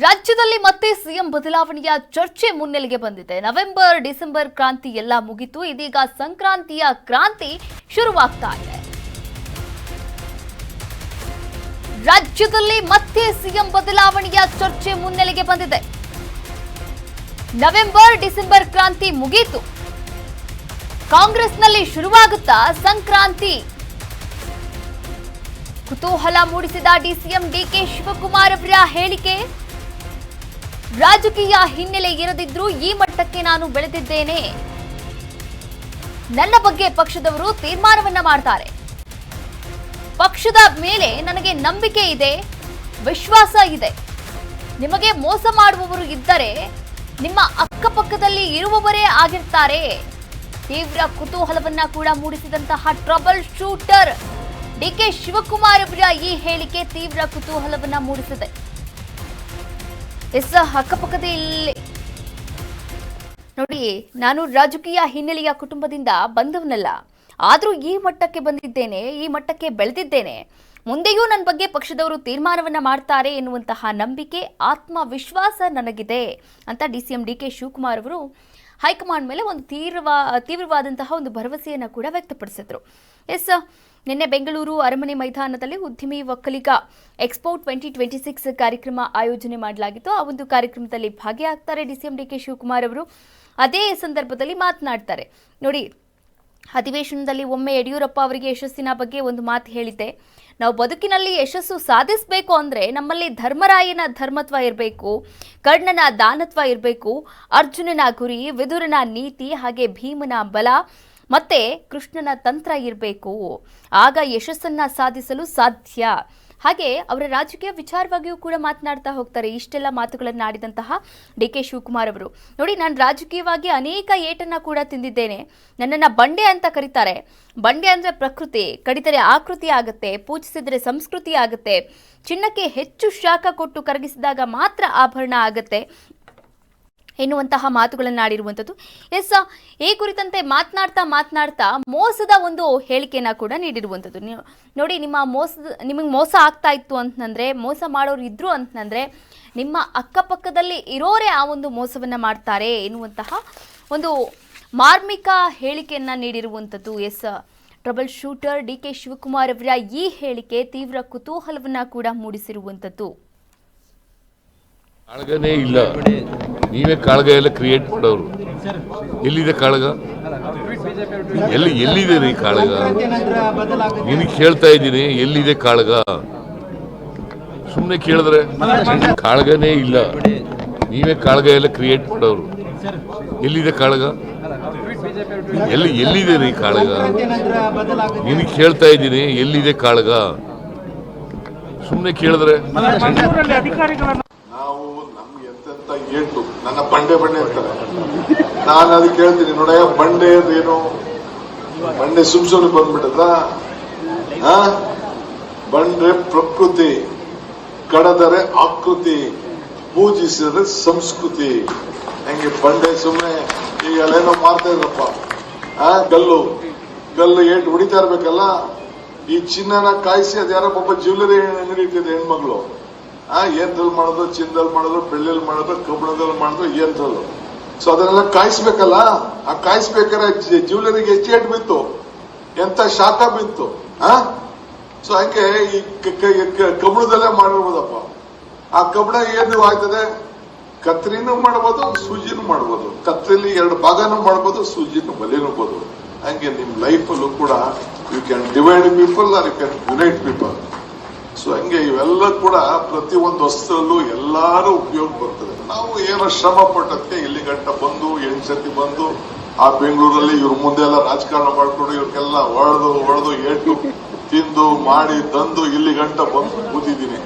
ರಾಜ್ಯದಲ್ಲಿ ಮತ್ತೆ ಸಿಎಂ ಬದಲಾವಣೆಯ ಚರ್ಚೆ ಮುನ್ನೆಲೆಗೆ ಬಂದಿದೆ. ನವೆಂಬರ್ ಡಿಸೆಂಬರ್ ಕ್ರಾಂತಿ ಎಲ್ಲ ಮುಗಿತು. ಇದೀಗ ಸಂಕ್ರಾಂತಿಯ ಕ್ರಾಂತಿ ಶುರುವಾಗ್ತಾ ಇದೆ. ರಾಜ್ಯದಲ್ಲಿ ಮತ್ತೆ ಸಿಎಂ ಬದಲಾವಣೆಯ ಚರ್ಚೆ ಮುನ್ನೆಲೆಗೆ ಬಂದಿದೆ. ನವೆಂಬರ್ ಡಿಸೆಂಬರ್ ಕ್ರಾಂತಿ ಮುಗಿತು. ಕಾಂಗ್ರೆಸ್ನಲ್ಲಿ ಶುರುವಾಗುತ್ತಾ ಸಂಕ್ರಾಂತಿ? ಕುತೂಹಲ ಮೂಡಿಸಿದ ಡಿಸಿಎಂ ಡಿಕೆ ಶಿವಕುಮಾರ್ ಅವರ ಹೇಳಿಕೆ. ರಾಜಕೀಯ ಹಿನ್ನೆಲೆ ಇರದಿದ್ರೂ ಈ ಮಟ್ಟಕ್ಕೆ ನಾನು ಬೆಳೆದಿದ್ದೇನೆ. ನನ್ನ ಬಗ್ಗೆ ಪಕ್ಷದವರು ತೀರ್ಮಾನವನ್ನ ಮಾಡ್ತಾರೆ. ಪಕ್ಷದ ಮೇಲೆ ನನಗೆ ನಂಬಿಕೆ ಇದೆ, ವಿಶ್ವಾಸ ಇದೆ. ನಿಮಗೆ ಮೋಸ ಮಾಡುವವರು ಇದ್ದರೆ ನಿಮ್ಮ ಅಕ್ಕಪಕ್ಕದಲ್ಲಿ ಇರುವವರೇ ಆಗಿರ್ತಾರೆ. ತೀವ್ರ ಕುತೂಹಲವನ್ನ ಕೂಡ ಮೂಡಿಸಿದಂತಹ ಟ್ರಬಲ್ ಶೂಟರ್ ಡಿಕೆ ಶಿವಕುಮಾರ್ ಅವರ ಈ ಹೇಳಿಕೆ ತೀವ್ರ ಕುತೂಹಲವನ್ನ ಮೂಡಿಸಿದೆ. ಅಕ್ಕಪಕ್ಕದಲ್ಲಿ ನೋಡಿ, ನಾನು ರಾಜಕೀಯ ಹಿನ್ನೆಲೆಯ ಕುಟುಂಬದಿಂದ ಬಂದವನಲ್ಲ, ಆದರೂ ಈ ಮಟ್ಟಕ್ಕೆ ಬಂದಿದ್ದೇನೆ, ಈ ಮಟ್ಟಕ್ಕೆ ಬೆಳೆದಿದ್ದೇನೆ. ಮುಂದೆಯೂ ನನ್ನ ಬಗ್ಗೆ ಪಕ್ಷದವರು ತೀರ್ಮಾನವನ್ನ ಮಾಡ್ತಾರೆ ಎನ್ನುವಂತಹ ನಂಬಿಕೆ, ಆತ್ಮವಿಶ್ವಾಸ ನನಗಿದೆ ಅಂತ ಡಿಸಿಎಂ ಡಿಕೆ ಶಿವಕುಮಾರ್ ಅವರು ಹೈಕಮಾಂಡ್ ಮೇಲೆ ಒಂದು ತೀವ್ರವಾದಂತಹ ಒಂದು ಭರವಸೆಯನ್ನು ಕೂಡ ವ್ಯಕ್ತಪಡಿಸಿದ್ರು. ನಿನ್ನೆ ಬೆಂಗಳೂರು ಅರಮನೆ ಮೈದಾನದಲ್ಲಿ ಉದ್ಯಮಿ ಒಕ್ಕಲಿಗ ಎಕ್ಸ್ಪೋ 2026 ಕಾರ್ಯಕ್ರಮ ಆಯೋಜನೆ ಮಾಡಲಾಗಿತ್ತು. ಆ ಒಂದು ಕಾರ್ಯಕ್ರಮದಲ್ಲಿ ಭಾಗಿಯಾಗ್ತಾರೆ ಡಿಸಿಎಂ ಡಿಕೆ ಶಿವಕುಮಾರ್ ಅವರು. ಅದೇ ಸಂದರ್ಭದಲ್ಲಿ ಮಾತನಾಡ್ತಾರೆ. ನೋಡಿ, ಅಧಿವೇಶನದಲ್ಲಿ ಒಮ್ಮೆ ಯಡಿಯೂರಪ್ಪ ಅವರಿಗೆ ಯಶಸ್ಸಿನ ಬಗ್ಗೆ ಒಂದು ಮಾತು ಹೇಳಿದ್ದೆ. ನಾವು ಬದುಕಿನಲ್ಲಿ ಯಶಸ್ಸು ಸಾಧಿಸಬೇಕು ಅಂದರೆ ನಮ್ಮಲ್ಲಿ ಧರ್ಮರಾಯನ ಧರ್ಮತ್ವ ಇರಬೇಕು, ಕರ್ಣನ ದಾನತ್ವ ಇರಬೇಕು, ಅರ್ಜುನನ ಗುರಿ, ವಿದುರನ ನೀತಿ, ಹಾಗೆ ಭೀಮನ ಬಲ ಮತ್ತೆ ಕೃಷ್ಣನ ತಂತ್ರ ಇರಬೇಕು. ಆಗ ಯಶಸ್ಸನ್ನ ಸಾಧಿಸಲು ಸಾಧ್ಯ. ಹಾಗೆ ಅವರ ರಾಜಕೀಯ ವಿಚಾರವಾಗಿಯೂ ಕೂಡ ಮಾತನಾಡ್ತಾ ಹೋಗ್ತಾರೆ. ಇಷ್ಟೆಲ್ಲ ಮಾತುಗಳನ್ನು ಆಡಿದಂತಹ ಡಿಕೆ ಶಿವಕುಮಾರ್ ಅವರು, ನೋಡಿ, ನಾನು ರಾಜಕೀಯವಾಗಿ ಅನೇಕ ಏಟನ್ನ ಕೂಡ ತಿಂದಿದ್ದೇನೆ. ನನ್ನನ್ನು ಬಂಡೆ ಅಂತ ಕರೀತಾರೆ. ಬಂಡೆ ಅಂದರೆ ಪ್ರಕೃತಿ, ಕಡಿತರೆ ಆಕೃತಿ ಆಗುತ್ತೆ, ಪೂಜಿಸಿದರೆ ಸಂಸ್ಕೃತಿ ಆಗುತ್ತೆ, ಚಿನ್ನಕ್ಕೆ ಹೆಚ್ಚು ಶಾಖ ಕೊಟ್ಟು ಕರಗಿಸಿದಾಗ ಮಾತ್ರ ಆಭರಣ ಆಗುತ್ತೆ ಎನ್ನುವಂತಹ ಮಾತುಗಳನ್ನು ಆಡಿರುವಂಥದ್ದು. ಈ ಕುರಿತಂತೆ ಮಾತನಾಡ್ತಾ ಮೋಸದ ಒಂದು ಹೇಳಿಕೆಯನ್ನ ಕೂಡ ನೀಡಿರುವಂಥದ್ದು. ನೋಡಿ, ನಿಮಗೆ ಮೋಸ ಆಗ್ತಾ ಇತ್ತು ಅಂತಂದ್ರೆ, ಮೋಸ ಮಾಡೋರು ಇದ್ರು ಅಂತಂದ್ರೆ ನಿಮ್ಮ ಅಕ್ಕಪಕ್ಕದಲ್ಲಿ ಇರೋರೇ ಆ ಒಂದು ಮೋಸವನ್ನ ಮಾಡ್ತಾರೆ ಎನ್ನುವಂತಹ ಒಂದು ಮಾರ್ಮಿಕ ಹೇಳಿಕೆಯನ್ನ ನೀಡಿರುವಂಥದ್ದು. ಟ್ರಬಲ್ ಶೂಟರ್ ಡಿಕೆ ಶಿವಕುಮಾರ್ ಅವರ ಈ ಹೇಳಿಕೆ ತೀವ್ರ ಕುತೂಹಲವನ್ನ ಕೂಡ ಮೂಡಿಸಿರುವಂಥದ್ದು. ಕಾಳಗನೇ ಇಲ್ಲ, ನೀವೇ ಕಾಳಗ ಎಲ್ಲ ಕ್ರಿಯೇಟ್ ಮಾಡೋರು. ಎಲ್ಲಿದೆ ಕಾಳಗ? ಎಲ್ಲಿದೆ ರೀ ಕಾಳಗ? ನಿನಗೆ ಕೇಳ್ತಾ ಇದ್ದೀನಿ, ಎಲ್ಲಿದೆ ಕಾಳಗ? ಸುಮ್ಮನೆ ಕೇಳಿದ್ರೆ ಕಾಳಗನೇ ಇಲ್ಲ, ನೀವೇ ಕಾಳಗ ಎಲ್ಲ ಕ್ರಿಯೇಟ್ ಮಾಡೋರು. ಎಲ್ಲಿದೆ ಕಾಳಗ? ಎಲ್ಲಿದೆ ರೀ ಕಾಳಗ? ನಿನಗೆ ಕೇಳ್ತಾ ಇದ್ದೀನಿ, ಎಲ್ಲಿದೆ ಕಾಳಗ? ಸುಮ್ಮನೆ ಕೇಳಿದ್ರೆ ನಾವು ನಮ್ಗೆ ಎಂತೆಂತ ಏಟು ನನ್ನ ಬಂಡೆ ಅಂತಾರೆ. ನಾನು ಅದಕ್ಕೆ ಹೇಳ್ತೀನಿ, ನೋಡಯ್ಯ, ಬಂಡೆ ಏನು? ಬಂಡೆ ಸುಮ್ಸುಮ್ನೆ ಬಂದ್ಬಿಟ್ಟದ? ಬಂಡೆ ಪ್ರಕೃತಿ, ಕಡದರೆ ಆಕೃತಿ, ಪೂಜಿಸಿದ್ರೆ ಸಂಸ್ಕೃತಿ. ಹೆಂಗೆ ಬಂಡೆ ಸುಮ್ಮನೆ ಈಗ ಅಲ್ಲೇನೋ ಮಾಡ್ತಾ ಇದ್ರಪ್ಪ, ಗಲ್ಲು ಏಟು ಹೊಡಿತಾ ಇರ್ಬೇಕಲ್ಲ. ಈ ಚಿನ್ನನ ಕಾಯಿಸಿ ಅದ್ಯಾರೋ ಒಬ್ಬ ಜ್ಯುವೆಲರಿ ಅಂಗಡಿ ಇಟ್ಟಿದೆ ಹೆಣ್ಮಗಳು. ಏನ್ರಲ್ಲಿ ಮಾಡೋದು, ಚಿನ್ನದಲ್ಲಿ ಮಾಡೋದು, ಬೆಳ್ಳಿಯಲ್ಲಿ ಮಾಡೋದು, ಕಬ್ಬಣದಲ್ಲಿ ಮಾಡೋದು, ಏನ್ರಲ್ಲು. ಸೊ ಅದನ್ನೆಲ್ಲ ಕಾಯಿಸ್ಬೇಕಲ್ಲ. ಆ ಕಾಯಿಸ್ಬೇಕಾದ್ರೆ ಜ್ಯುವೆಲರಿಗೆ ಎಷ್ಟು ಏಟ್ ಬಿತ್ತು, ಎಂತ ಶಾಖ ಬಿತ್ತು. ಸೊ ಹಂಗೆ ಈ ಕಬ್ಬಣದಲ್ಲೇ ಮಾಡಿರ್ಬೋದಪ್ಪ. ಆ ಕಬ್ಬಣ ಏನು ಆಗ್ತದೆ, ಕತ್ರಿನೂ ಮಾಡ್ಬೋದು, ಸೂಜಿನೂ ಮಾಡ್ಬೋದು. ಕತ್ರಿಲಿ 2 ಭಾಗನೂ ಮಾಡ್ಬೋದು, ಸೂಜಿನೂ ಬಲಿನೂಬೋದು. ಹಂಗೆ ನಿಮ್ ಲೈಫಲ್ಲೂ ಕೂಡ you can divide people are you can unite people. So ಹಂಗೆ ಇವೆಲ್ಲ ಕೂಡ ಪ್ರತಿಯೊಂದು ವಸ್ತುವಲ್ಲೂ ಎಲ್ಲಾರು ಉಪಯೋಗ ಬರ್ತದೆ. ನಾವು ಏನೋ ಶ್ರಮ ಪಟ್ಟದಕ್ಕೆ ಇಲ್ಲಿ ಗಂಟ ಬಂದು 8 ಸತಿ ಬಂದು ಆ ಬೆಂಗಳೂರಲ್ಲಿ ಇವ್ರ ಮುಂದೆ ಎಲ್ಲ ರಾಜಕಾರಣ ಮಾಡ್ಕೊಂಡು ಇವ್ರಿಗೆಲ್ಲ ಹೊಡೆದು ಏಟು ತಿಂದು ಮಾಡಿ ತಂದು ಇಲ್ಲಿ ಗಂಟ ಬಂದು ಕೂತಿದ್ದೀನಿ.